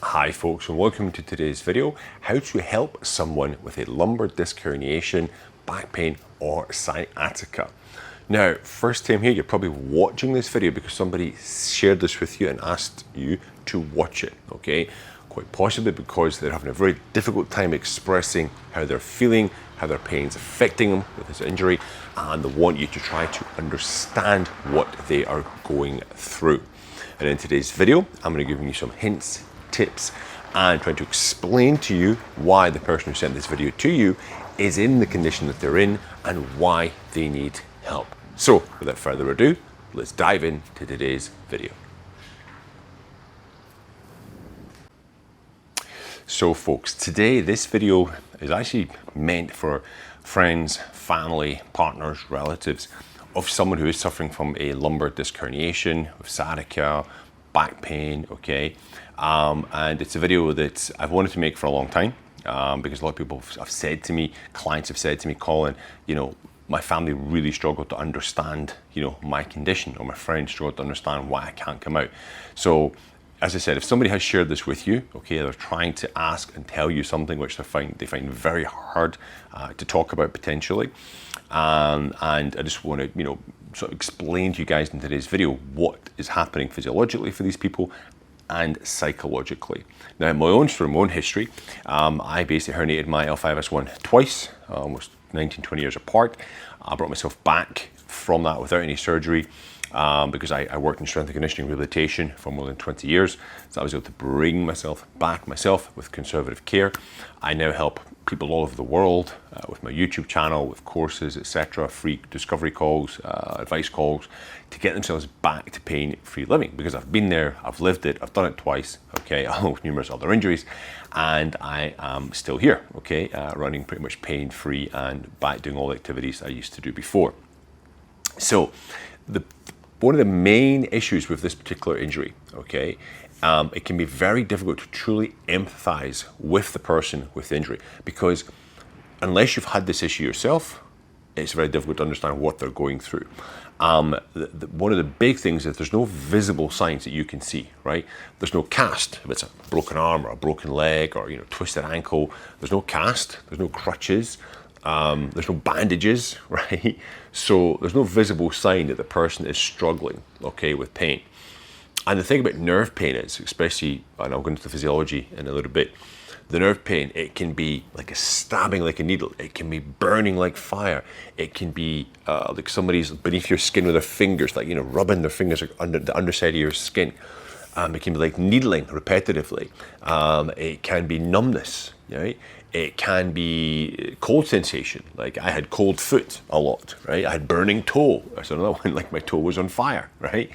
Hi folks, and welcome to today's video, how to help someone with a lumbar disc herniation, back pain or sciatica. Now, first time here, you're probably watching this video because somebody shared this with you and asked you to watch it, okay? Quite possibly because they're having a very difficult time expressing how they're feeling, how their pain's affecting them with this injury, and they want you to try to understand what they are going through. And in today's video, I'm going to give you some hints, tips, and trying to explain to you why the person who sent this video to you is in the condition that they're in and why they need help. So without further ado, let's dive into today's video. So folks, today this video is actually meant for friends, family, partners, relatives of someone who is suffering from a lumbar disc herniation, with sciatica, back pain, okay? And it's a video that I've wanted to make for a long time because a lot of people have said to me, clients have said to me, Colin, you know, my family really struggled to understand, you know, my condition, or my friends struggled to understand why I can't come out. So, as I said, if somebody has shared this with you, okay, they're trying to ask and tell you something which they find very hard to talk about potentially, and I just want to, you know, sort of explain to you guys in today's video what is happening physiologically for these people and psychologically. Now, my own history, I basically herniated my L5S1 twice, almost 19-20 years apart. I brought myself back from that without any surgery. Because I worked in strength and conditioning rehabilitation for more than 20 years. So I was able to bring myself back with conservative care. I now help people all over the world with my YouTube channel, with courses, etc., free discovery calls, advice calls, to get themselves back to pain-free living. Because I've been there, I've lived it, I've done it twice, okay, along with numerous other injuries, and I am still here, okay, running pretty much pain-free and back doing all the activities I used to do before. So, one of the main issues with this particular injury, okay, it can be very difficult to truly empathize with the person with the injury, because unless you've had this issue yourself, it's very difficult to understand what they're going through. One of the big things is there's no visible signs that you can see, right? There's no cast. If it's a broken arm or a broken leg or, you know, twisted ankle, there's no cast, there's no crutches. There's no bandages, right? So there's no visible sign that the person is struggling, okay, with pain. And the thing about nerve pain is, especially, and I'll go into the physiology in a little bit, the nerve pain, it can be like a stabbing like a needle. It can be burning like fire. It can be like somebody's beneath your skin with their fingers, like, you know, rubbing their fingers under the underside of your skin. It can be like needling repetitively. It can be numbness, right? It can be cold sensation, like I had cold foot a lot, right? I had burning toe. That's another one, like my toe was on fire, right?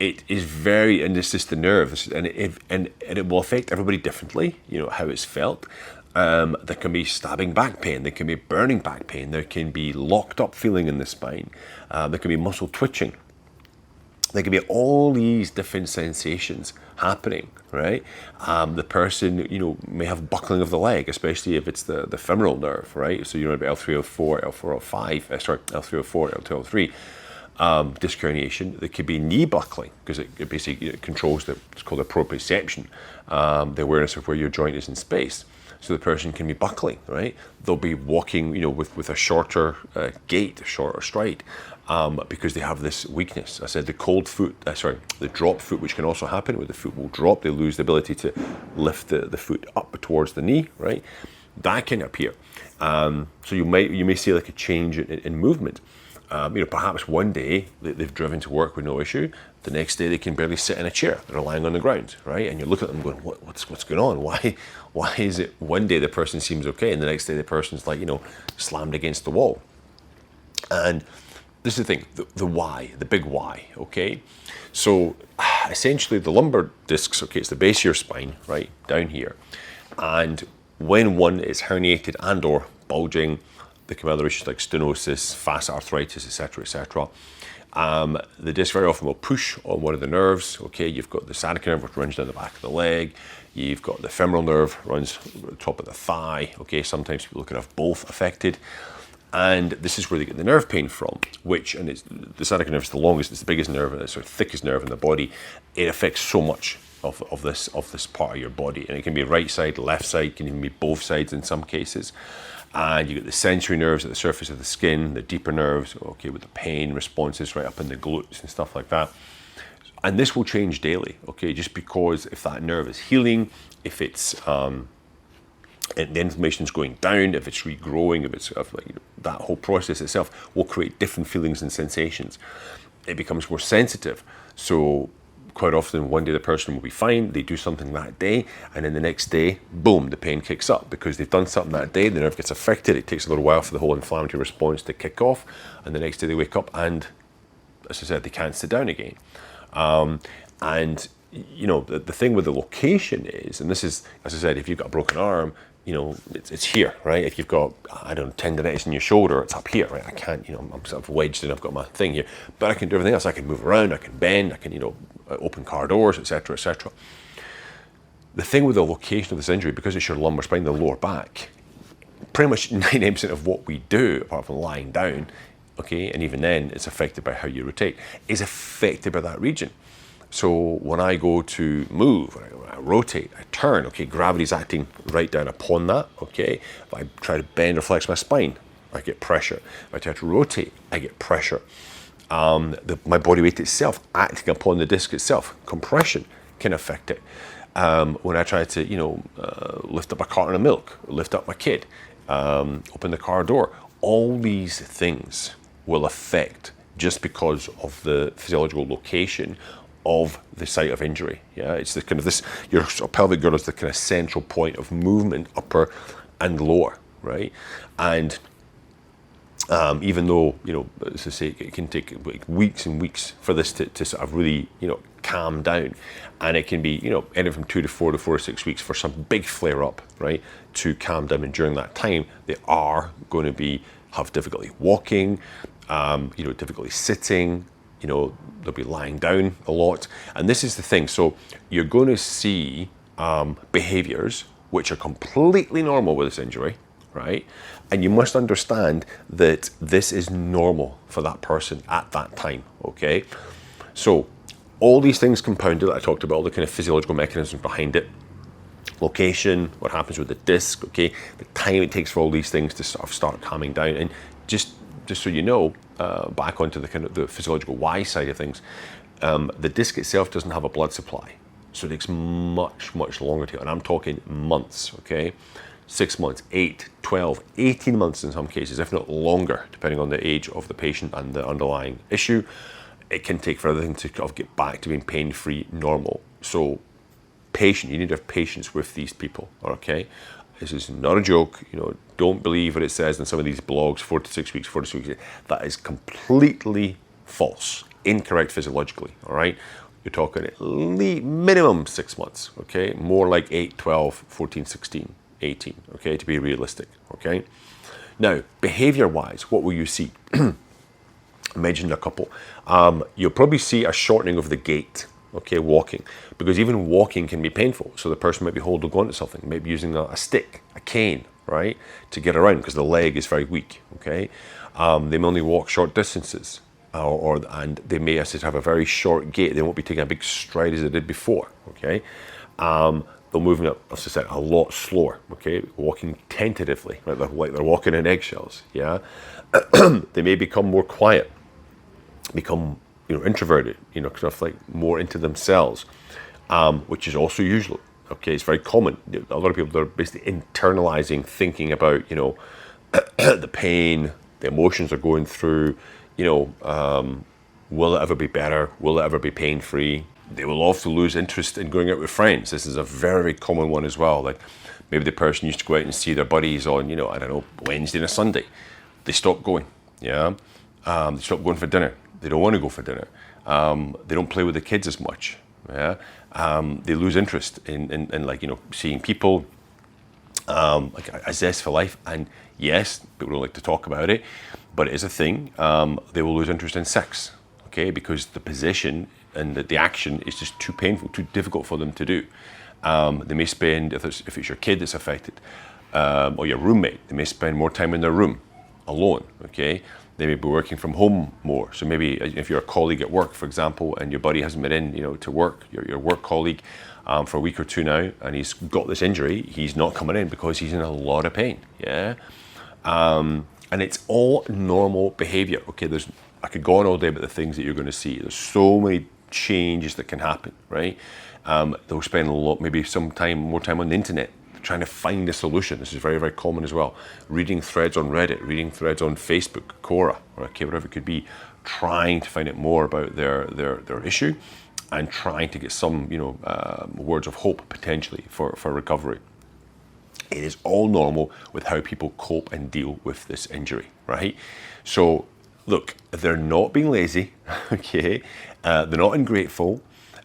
It is very, and it's just the nerve, and it will affect everybody differently, you know, how it's felt. There can be stabbing back pain, there can be burning back pain, there can be locked up feeling in the spine, there can be muscle twitching. There can be all these different sensations happening, right? The person, you know, may have buckling of the leg, especially if it's the femoral nerve, right? So you know about L304, L405, L304, L203, disc herniation. There could be knee buckling because it basically controls it's called the proprioception, the awareness of where your joint is in space. So the person can be buckling, right? They'll be walking, you know, with a shorter gait, a shorter stride, because they have this weakness. I said the cold foot, the drop foot, which can also happen where the foot will drop. They lose the ability to lift the foot up towards the knee, right? That can appear. So you may see like a change in movement. You know, perhaps one day they've driven to work with no issue. The next day they can barely sit in a chair. They're lying on the ground, right? And you look at them going, what's going on? Why is it one day the person seems okay and the next day the person's like, you know, slammed against the wall? And this is the thing, the why, the big why, okay? So essentially the lumbar discs, okay, it's the base of your spine, right, down here. And when one is herniated and or bulging, there can be other issues like stenosis, facet arthritis, etc., etc. The disc very often will push on one of the nerves. Okay, you've got the sciatica nerve which runs down the back of the leg. You've got the femoral nerve runs the top of the thigh. Okay, sometimes people can have both affected. And this is where they get the nerve pain from, which, and it's, the sciatica nerve is the longest, it's the biggest nerve, and it's the thickest nerve in the body. It affects so much of this part of your body, and it can be right side, left side, can even be both sides in some cases. And you get the sensory nerves at the surface of the skin, the deeper nerves, okay, with the pain responses right up in the glutes and stuff like that. And this will change daily, okay, just because if that nerve is healing, if it's and the inflammation is going down, if it's regrowing, if it's like that whole process itself will create different feelings and sensations. It becomes more sensitive. So quite often one day the person will be fine, they do something that day, and then the next day, boom, the pain kicks up because they've done something that day, the nerve gets affected, it takes a little while for the whole inflammatory response to kick off, and the next day they wake up and, as I said, they can't sit down again. And you know, the thing with the location is, and this is, as I said, if you've got a broken arm, you know, it's here, right? If you've got, I don't know, tendinitis in your shoulder, it's up here, right? I can't, you know, I'm sort of wedged and I've got my thing here, but I can do everything else. I can move around, I can bend, I can, you know, open car doors, etc., etc. The thing with the location of this injury, because it's your lumbar spine, the lower back, pretty much 99% of what we do, apart from lying down, okay, and even then, it's affected by how you rotate, is affected by that region. So when I go to move, when I rotate, I turn, okay, gravity's acting right down upon that, okay? If I try to bend or flex my spine, I get pressure. If I try to rotate, I get pressure. My body weight itself acting upon the disc itself, compression can affect it. When I try to, you know, lift up a carton of milk, lift up my kid, open the car door, all these things will affect just because of the physiological location of the site of injury. Yeah, it's the kind of this, your sort of pelvic girdle is the kind of central point of movement, upper and lower, right? And even though, you know, as I say, it can take like weeks and weeks for this to sort of really, you know, calm down, and it can be, you know, anywhere from 2 to 4 to 4 to 6 weeks for some big flare up, right, to calm down. And during that time, they are going to have difficulty walking, you know, difficulty sitting, you know, they'll be lying down a lot. And this is the thing. So you're going to see behaviors which are completely normal with this injury, right? And you must understand that this is normal for that person at that time, okay? So all these things compounded that I talked about, all the kind of physiological mechanisms behind it, location, what happens with the disc, okay, the time it takes for all these things to sort of start calming down. And just so you know, back onto the kind of the physiological why side of things, the disc itself doesn't have a blood supply, so it takes much longer to heal, and I'm talking months, okay? 6 months, 8, 12, 18 months in some cases, if not longer, depending on the age of the patient and the underlying issue. It can take for everything to kind of get back to being pain-free, normal. So you need to have patience with these people, okay? This is not a joke, you know, don't believe what it says in some of these blogs, 4 to 6 weeks, 4 to 6 weeks. That is completely false, incorrect physiologically, all right? You're talking at least minimum 6 months, okay? More like 8, 12, 14, 16, 18, okay, to be realistic, okay? Now, behavior-wise, what will you see? I mentioned a couple. You'll probably see a shortening of the gait, okay, walking, because even walking can be painful. So the person might be holding on to something, maybe using a stick, a cane, right, to get around because the leg is very weak, okay? They may only walk short distances, and they may have a very short gait. They won't be taking a big stride as they did before, okay? They'll move, as I said, a lot slower, okay? Walking tentatively, right? Like they're walking in eggshells, yeah? They may become more quiet, become, you know, introverted, you know, kind of like more into themselves, which is also usual, okay? It's very common. A lot of people, they're basically internalizing, thinking about, you know, the pain, the emotions they're going through, you know, will it ever be better? Will it ever be pain-free? They will also lose interest in going out with friends. This is a very common one as well. Like maybe the person used to go out and see their buddies on, you know, I don't know, Wednesday and a Sunday. They stop going, yeah? They stop going for dinner. They don't want to go for dinner. They don't play with the kids as much, yeah? They lose interest in like, you know, seeing people, like a zest for life. And yes, people don't like to talk about it, but it is a thing. They will lose interest in sex, okay? Because the position and the action is just too painful, too difficult for them to do. They may spend, if it's your kid that's affected, or your roommate, they may spend more time in their room, alone, okay? They may be working from home more. So maybe if you're a colleague at work, for example, and your buddy hasn't been in, to work, your work colleague, for a week or two now, and he's got this injury, he's not coming in because he's in a lot of pain. Yeah. And it's all normal behavior. Okay, I could go on all day about the things that you're going to see. There's so many changes that can happen, right? They'll spend maybe more time on the internet trying to find a solution. This is very, very common as well. Reading threads on Reddit, reading threads on Facebook, Quora, or okay, whatever it could be, trying to find out more about their issue and trying to get some, words of hope potentially for recovery. It is all normal with how people cope and deal with this injury, right? So look, they're not being lazy, okay? They're not ungrateful.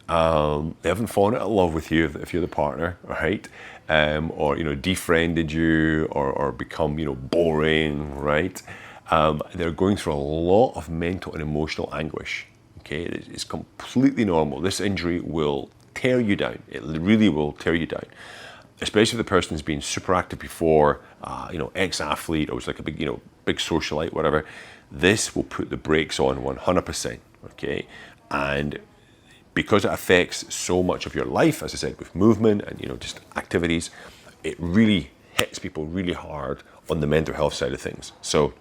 They haven't fallen out of love with you if you're the partner, right? Or defriended you or become boring, right? They're going through a lot of mental and emotional anguish. Okay, it's completely normal. This injury will tear you down. It really will tear you down, especially if the person's been super active before, ex-athlete or was like a big socialite, whatever. This will put the brakes on 100%. Okay, and because it affects so much of your life, as I said, with movement and just activities, it really hits people really hard on the mental health side of things. So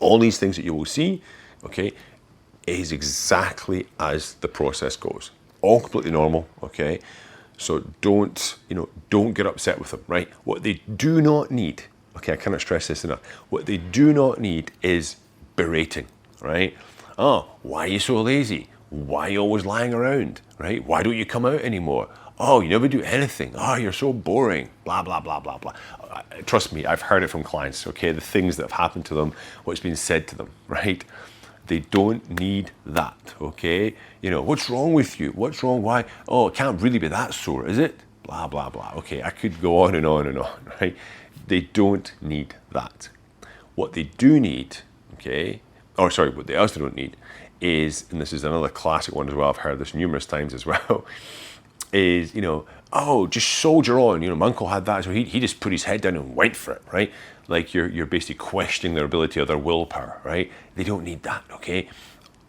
all these things that you will see, okay, is exactly as the process goes. All completely normal, okay? So don't get upset with them, right? What they do not need, okay, I cannot stress this enough. What they do not need is berating, right? Oh, why are you so lazy? Why are you always lying around, right? Why don't you come out anymore? Oh, you never do anything. Oh, you're so boring, blah, blah, blah, blah, blah. Trust me, I've heard it from clients, okay? The things that have happened to them, what's been said to them, right? They don't need that, okay? What's wrong with you? What's wrong? Why? Oh, it can't really be that sore, is it? Blah, blah, blah. Okay, I could go on and on and on, right? They don't need that. What they do need, okay, what they also don't need is, and this is another classic one as well, I've heard this numerous times as well, is, just soldier on. My uncle had that, so he just put his head down and went for it, right? Like you're basically questioning their ability or their willpower, right? They don't need that, okay?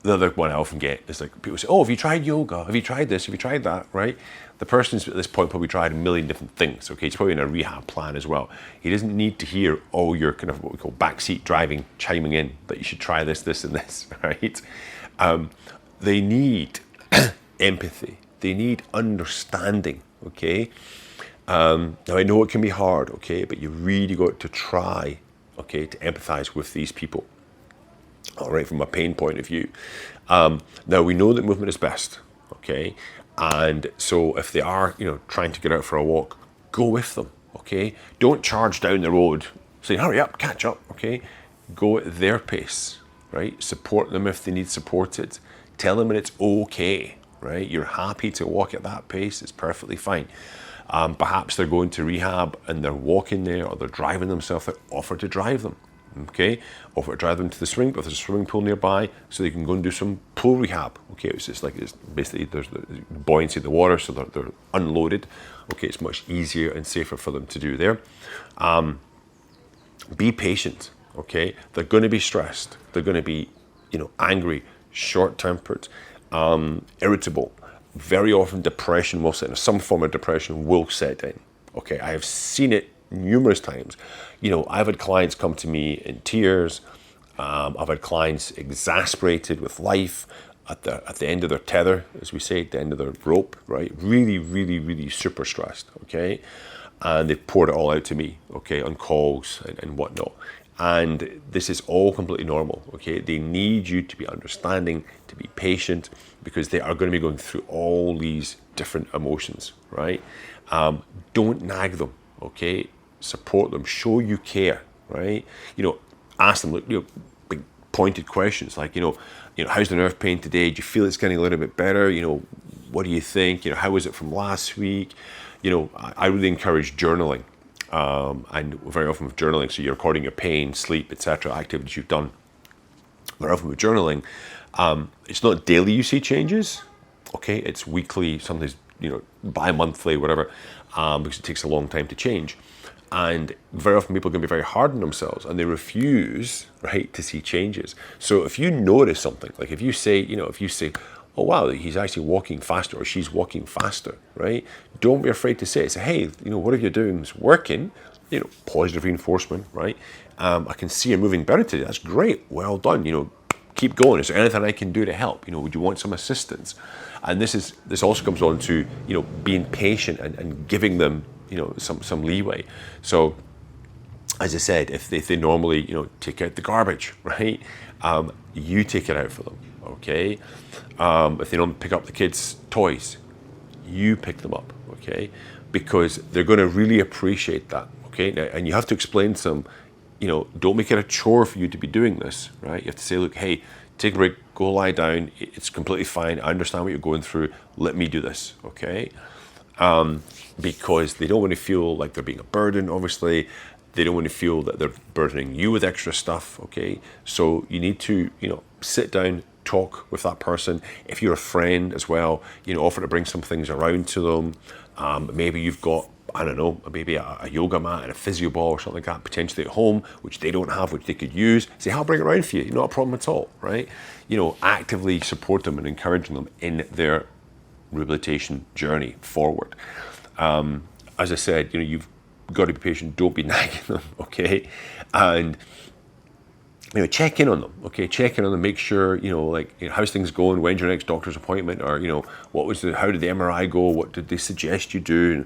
The other one I often get is like people say, oh, have you tried yoga? Have you tried this? Have you tried that, right? The person's at this point probably tried a million different things, okay? He's probably in a rehab plan as well. He doesn't need to hear, oh, you're kind of what we call backseat driving, chiming in that you should try this, this, and this, right? They need empathy. They need understanding, okay? Now I know it can be hard, okay, but you really got to try, okay, to empathize with these people, all right, from a pain point of view. Now we know that movement is best, okay, and so if they are, trying to get out for a walk, go with them, okay? Don't charge down the road saying, hurry up, catch up, okay? Go at their pace, right? Support them if they need supported. Tell them that it's okay, right? You're happy to walk at that pace, it's perfectly fine. Perhaps they're going to rehab and they're walking there or they're driving themselves, offer to drive them, okay? Offer to drive them to the swimming pool, if there's a swimming pool nearby, so they can go and do some pool rehab, okay? It's basically there's the buoyancy of the water, so they're unloaded, okay? It's much easier and safer for them to do there. Be patient, okay? They're going to be stressed. They're going to be, angry, short-tempered, irritable. Very often depression will set in. Some form of depression will set in. Okay, I have seen it numerous times. I've had clients come to me in tears. I've had clients exasperated with life at the end of their tether, as we say, at the end of their rope, right? Really, really, really super stressed, okay? And they've poured it all out to me, okay, on calls and whatnot. And this is all completely normal, okay? They need you to be understanding, to be patient, because they are going to be going through all these different emotions, right? Don't nag them, okay? Support them, show you care, right? Ask them, big pointed questions like, how's the nerve pain today? Do you feel it's getting a little bit better? What do you think? How was it from last week? I really encourage journaling. And very often with journaling, so you're recording your pain, sleep, etc., activities you've done. Very often with journaling, it's not daily you see changes, okay? It's weekly, sometimes bi-monthly, whatever, because it takes a long time to change. And very often people can be very hard on themselves and they refuse, right, to see changes. So if you notice something, like if you say, oh wow, he's actually walking faster or she's walking faster, right? Don't be afraid to say it. Say, hey, whatever you're doing is working, positive reinforcement, right? I can see you're moving better today. That's great. Well done. Keep going. Is there anything I can do to help? Would you want some assistance? And this also comes on to, being patient and giving them, some leeway. So, as I said, if they normally, take out the garbage, right? You take it out for them, okay? If they don't pick up the kids' toys, you pick them up, okay? Because they're going to really appreciate that, okay? Now, and you have to explain to them, don't make it a chore for you to be doing this, right? You have to say, look, hey, take a break, go lie down. It's completely fine. I understand what you're going through. Let me do this, okay? Because they don't want to feel like they're being a burden, obviously. They don't want to feel that they're burdening you with extra stuff, okay? So you need to, sit down, talk with that person. If you're a friend as well, offer to bring some things around to them. Maybe you've got, I don't know, maybe a yoga mat and a physio ball or something like that, potentially at home, which they don't have, which they could use. Say, I'll bring it around for you. Not a problem at all, right? Actively support them and encouraging them in their rehabilitation journey forward. As I said, you've got to be patient. Don't be nagging them, okay? And check in on them, okay? Check in on them. Make sure, how's things going? When's your next doctor's appointment? Or how did the MRI go? What did they suggest you do? And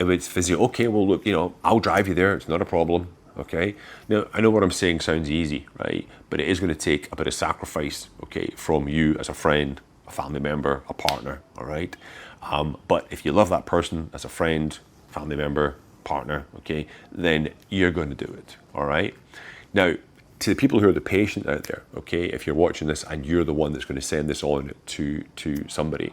if it's physio, okay, well look, I'll drive you there. It's not a problem, okay? Now I know what I'm saying sounds easy, right? But it is going to take a bit of sacrifice, okay, from you as a friend, a family member, a partner, all right? But if you love that person as a friend, family member, partner, okay, then you're going to do it, all right? Now, to the people who are the patient out there, okay, if you're watching this and you're the one that's going to send this on to somebody,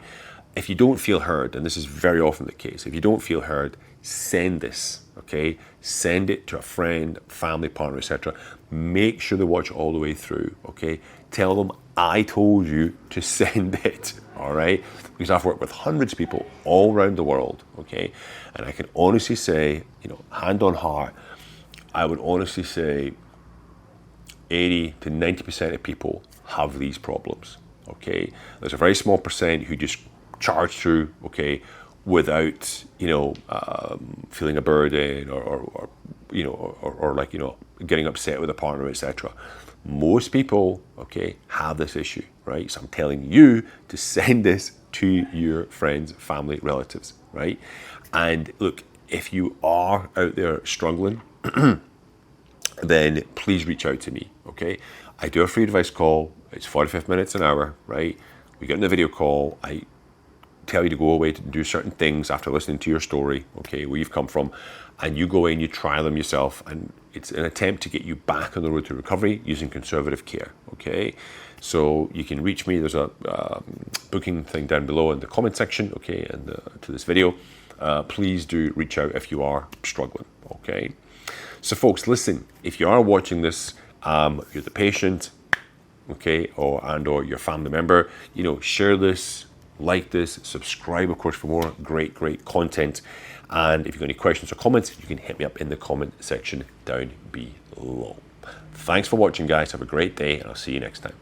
if you don't feel heard, and this is very often the case, if you don't feel heard, send this, okay? Send it to a friend, family, partner, etc. Make sure they watch it all the way through, okay? Tell them, I told you to send it, all right? Because I've worked with hundreds of people all around the world, okay? And I can honestly say, hand on heart, I would honestly say 80 to 90% of people have these problems, okay? There's a very small percent who just charge through, okay, without, feeling a burden or getting upset with a partner, etc. Most people, okay, have this issue, right? So I'm telling you to send this to your friends, family, relatives, right? And look, if you are out there struggling, then please reach out to me, okay? I do a free advice call. It's 45 minutes an hour, right? We get in a video call. I tell you to go away to do certain things after listening to your story, okay, where you've come from, and you go away and you try them yourself, and it's an attempt to get you back on the road to recovery using conservative care, okay? So you can reach me. There's a booking thing down below in the comment section, okay, and to this video. Please do reach out if you are struggling, okay? So folks, listen, if you are watching this, you're the patient, okay, or your family member, share this, like this, subscribe, of course, for more great content. And if you've got any questions or comments, you can hit me up in the comment section down below. Thanks for watching, guys. Have a great day, and I'll see you next time.